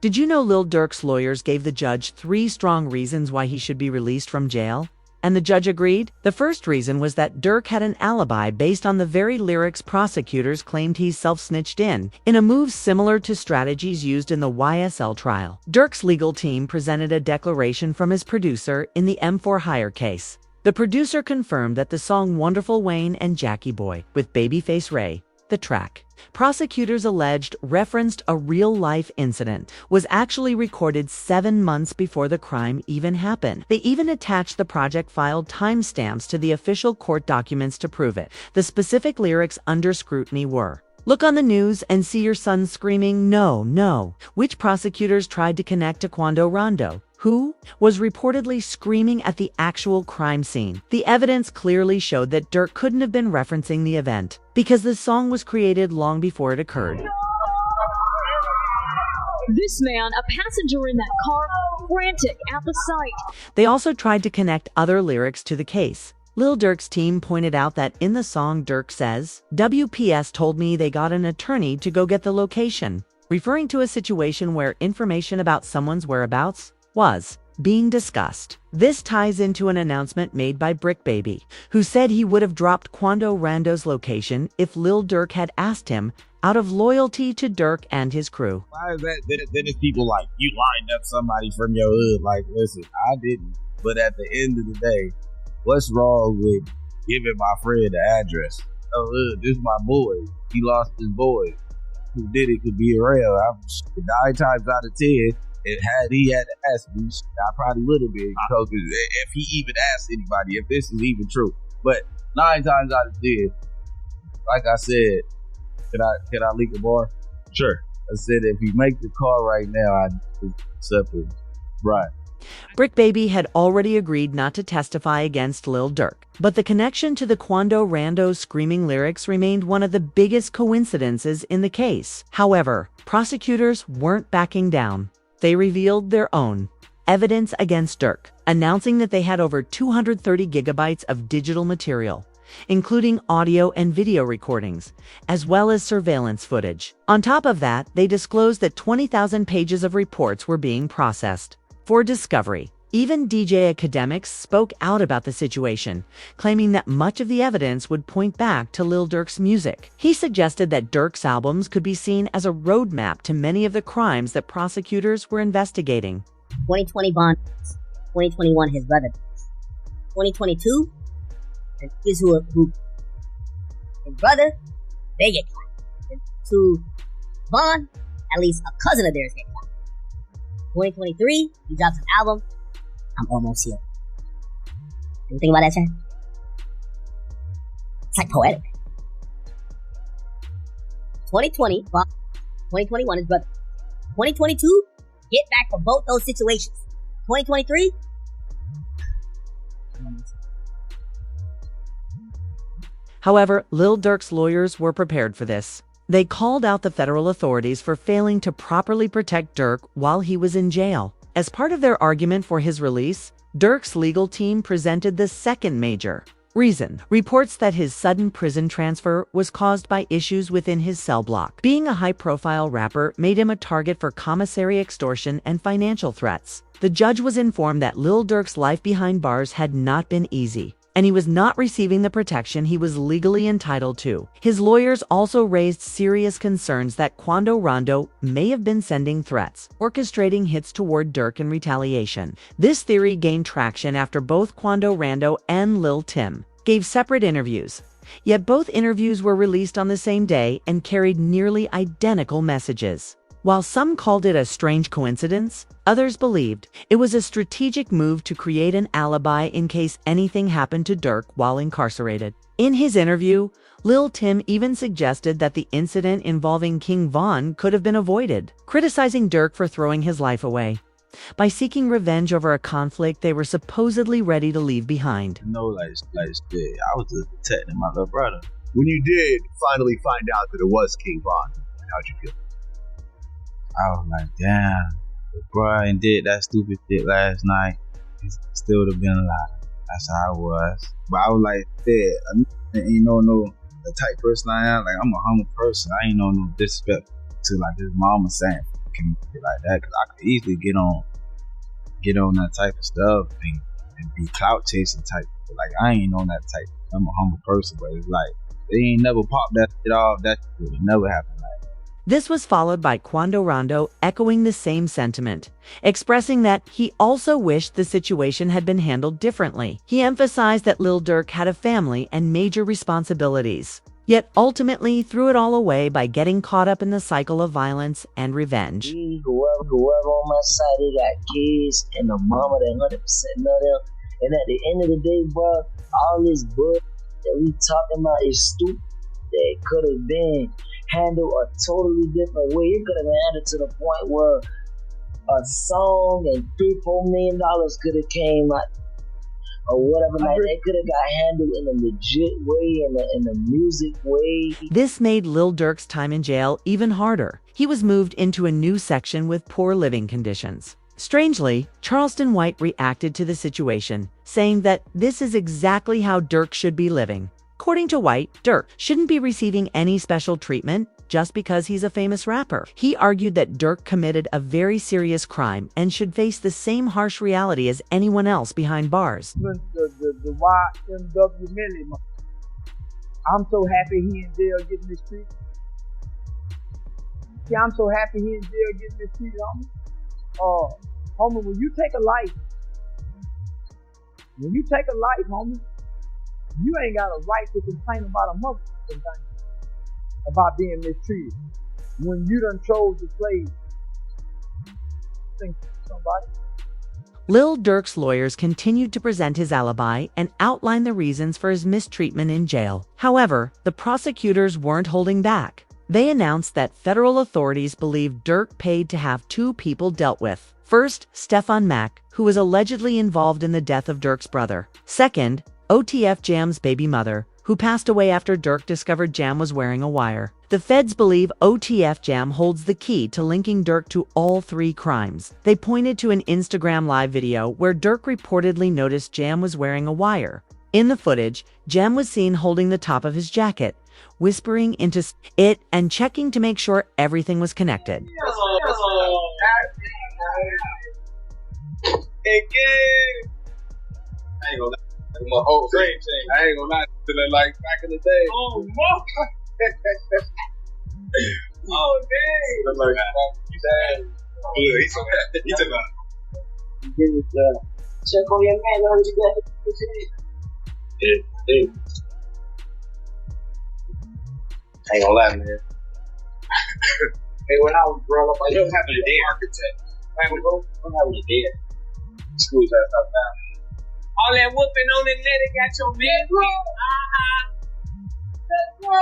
Did you know Lil Durk's lawyers gave the judge 3 strong reasons why he should be released from jail? And the judge agreed? The first reason was that Durk had an alibi based on the very lyrics prosecutors claimed he self-snitched in a move similar to strategies used in the YSL trial. Durk's legal team presented a declaration from his producer in the M4 Hire case. The producer confirmed that the song Wonderful Wayne and Jackie Boy, with Babyface Ray, the track prosecutors alleged referenced a real-life incident, was actually recorded 7 months before the crime even happened. They even attached the project-filed timestamps to the official court documents to prove it. The specific lyrics under scrutiny were, "Look on the news and see your son screaming, 'No, no,' which prosecutors tried to connect to Quando Rondo, who was reportedly screaming at the actual crime scene. The evidence clearly showed that Durk couldn't have been referencing the event, because the song was created long before it occurred. This man, a passenger in that car, frantic at the sight. They also tried to connect other lyrics to the case. Lil Durk's team pointed out that in the song Durk says, "WPS told me they got an attorney to go get the location," referring to a situation where information about someone's whereabouts was being discussed. This ties into an announcement made by Brick Baby, who said he would have dropped Quando Rando's location if Lil Durk had asked him, out of loyalty to Durk and his crew. Why is that? Then it's people like, you lined up somebody from your hood. Like, listen, I didn't. But at the end of the day, what's wrong with giving my friend the address? Oh, this is my boy. He lost his boy. Who did it could be around. 9 times out of 10, he had to ask me, I probably would have been, because if he even asked anybody, if this is even true. But 9 times out of 10, like I said, can I leak a bar? Sure. I said if you make the call right now, I'd accept it. Right. Brick Baby had already agreed not to testify against Lil Durk, but the connection to the Quando Rando screaming lyrics remained one of the biggest coincidences in the case. However, prosecutors weren't backing down. They revealed their own evidence against Durk, announcing that they had over 230 gigabytes of digital material, including audio and video recordings, as well as surveillance footage. On top of that, they disclosed that 20,000 pages of reports were being processed for discovery. Even DJ Academics spoke out about the situation, claiming that much of the evidence would point back to Lil Durk's music. He suggested that Durk's albums could be seen as a roadmap to many of the crimes that prosecutors were investigating. 2020 Bond, 2021 his brother, 2022 is who his brother, they get caught. To Bond, at least a cousin of theirs get caught. 2023, he drops an album. I'm almost here. You think about that, Chad? It's like poetic. 2020, 2021 is brother. 2022, get back for both those situations. 2023, However, Lil Durk's lawyers were prepared for this. They called out the federal authorities for failing to properly protect Durk while he was in jail. As part of their argument for his release, Durk's legal team presented the second major reason: reports that his sudden prison transfer was caused by issues within his cell block. Being a high-profile rapper made him a target for commissary extortion and financial threats. The judge was informed that Lil Durk's life behind bars had not been easy, and he was not receiving the protection he was legally entitled to. His lawyers also raised serious concerns that Quando Rondo may have been sending threats, orchestrating hits toward Durk in retaliation. This theory gained traction after both Quando Rondo and Lil Tim gave separate interviews. Yet both interviews were released on the same day and carried nearly identical messages. While some called it a strange coincidence, others believed it was a strategic move to create an alibi in case anything happened to Durk while incarcerated. In his interview, Lil Tim even suggested that the incident involving King Von could have been avoided, criticizing Durk for throwing his life away. By seeking revenge over a conflict they were supposedly ready to leave behind. Like I was just protecting my little brother. When you did finally find out that it was King Von, how'd you feel? I was like, damn, if Brian did that stupid shit last night, he still would have been alive. That's how I was. But I was like, yeah, I ain't no the type person I am. Like, I'm a humble person. I ain't no disrespect to like his mama saying. community like that, because I could easily get on that type of stuff and be clout chasing type. But like I ain't on that type. I'm a humble person, but it's like they ain't never popped that shit off. That shit would never happen. This was followed by Quando Rondo echoing the same sentiment, expressing that he also wished the situation had been handled differently. He emphasized that Lil Durk had a family and major responsibilities, yet ultimately threw it all away by getting caught up in the cycle of violence and revenge. Whoever on my side, they got kids and the mama that 100% know them. And at the end of the day, bro, all this bull that we talking about is stupid. That could have been handled a totally different way. It could have been handled to the point where a song and $3-4 million could have came out or whatever. Like they could have got handled in a legit way, in a music way. This made Lil Durk's time in jail even harder. He was moved into a new section with poor living conditions. Strangely, Charleston White reacted to the situation, saying that this is exactly how Durk should be living. According to White, Durk shouldn't be receiving any special treatment just because he's a famous rapper. He argued that Durk committed a very serious crime and should face the same harsh reality as anyone else behind bars. The YMW Millie, I'm so happy he in jail getting this treatment. See, I'm so happy he in jail getting this treatment, homie. Homie, when you take a life, homie, you ain't got a right to complain about a motherfucking thing about being mistreated when you done chose to play. Think somebody. Lil Durk's lawyers continued to present his alibi and outline the reasons for his mistreatment in jail. However, the prosecutors weren't holding back. They announced that federal authorities believed Durk paid to have two people dealt with. First, Stefan Mack, who was allegedly involved in the death of Durk's brother. Second, OTF Jam's baby mother, who passed away after Durk discovered Jam was wearing a wire. The feds believe OTF Jam holds the key to linking Durk to all three crimes. They pointed to an Instagram live video where Durk reportedly noticed Jam was wearing a wire. In the footage, Jam was seen holding the top of his jacket, whispering into it and checking to make sure everything was connected. My whole same thing. I ain't gonna lie to that like back in the day. Oh, fuck. Oh, dang. Look like that. He's so happy. He took a check on your man. How you got it? Yeah. I ain't gonna lie, man. Hey, when I was growing up, I was having a day architect. I'm having a day. School's ass up now. All that whooping on the net, it got your man. Let's go.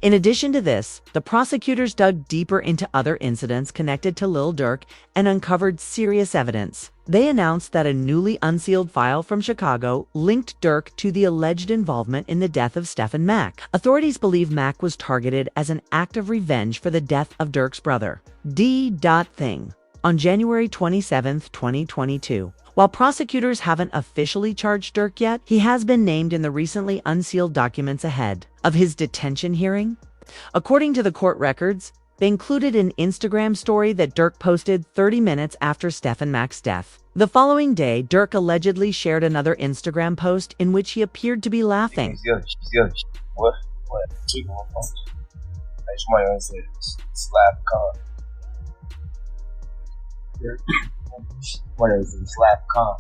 In addition to this, the prosecutors dug deeper into other incidents connected to Lil Durk and uncovered serious evidence. They announced that a newly unsealed file from Chicago linked Durk to the alleged involvement in the death of Stefan Mack. Authorities believe Mack was targeted as an act of revenge for the death of Durk's brother, D. Thing, on January 27, 2022. While prosecutors haven't officially charged Durk yet, he has been named in the recently unsealed documents ahead of his detention hearing. According to the court records, they included an Instagram story that Durk posted 30 minutes after Stefan Mack's death. The following day, Durk allegedly shared another Instagram post in which he appeared to be laughing. What? Somebody said slap car. What is it? Slap car.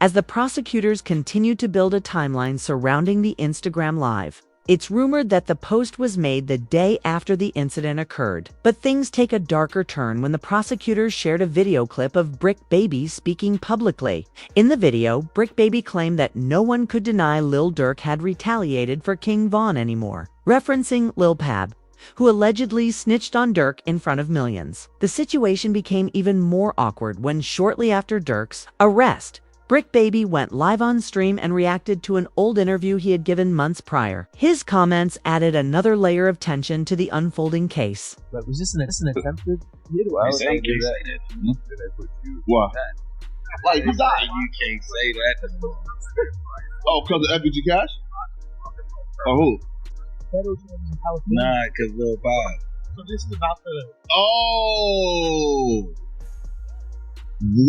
As the prosecutors continued to build a timeline surrounding the Instagram Live, it's rumored that the post was made the day after the incident occurred. But things take a darker turn when the prosecutors shared a video clip of Brick Baby speaking publicly. In the video, Brick Baby claimed that no one could deny Lil Durk had retaliated for King Von anymore, referencing Lil Pab, who allegedly snitched on Durk in front of millions. The situation became even more awkward when shortly after Durk's arrest, Brick Baby went live on stream and reacted to an old interview he had given months prior. His comments added another layer of tension to the unfolding case. But was this an attempted hit? I was saying that. What? Like, you can't say that. Oh, because of FBG Cash? Oh, who? Nah, because Lil Bob. So this is about the. Oh,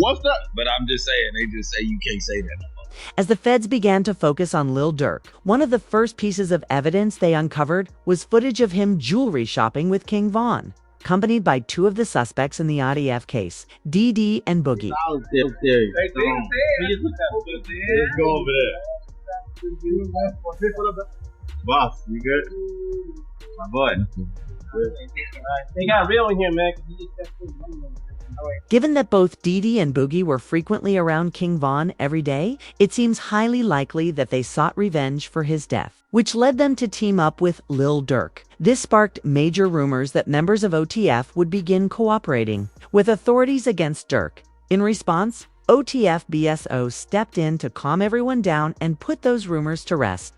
what's that? But I'm just saying, they just say you can't say that no more. As the feds began to focus on Lil Durk, one of the first pieces of evidence they uncovered was footage of him jewelry shopping with King Von, accompanied by two of the suspects in the IDF case, DD and Boogie. Let's go over there. Boss, you good? My boy. They got real in here, man. Given that both Dee and Boogie were frequently around King Von every day, it seems highly likely that they sought revenge for his death, which led them to team up with Lil Durk. This sparked major rumors that members of OTF would begin cooperating with authorities against Durk. In response, OTF BSO stepped in to calm everyone down and put those rumors to rest.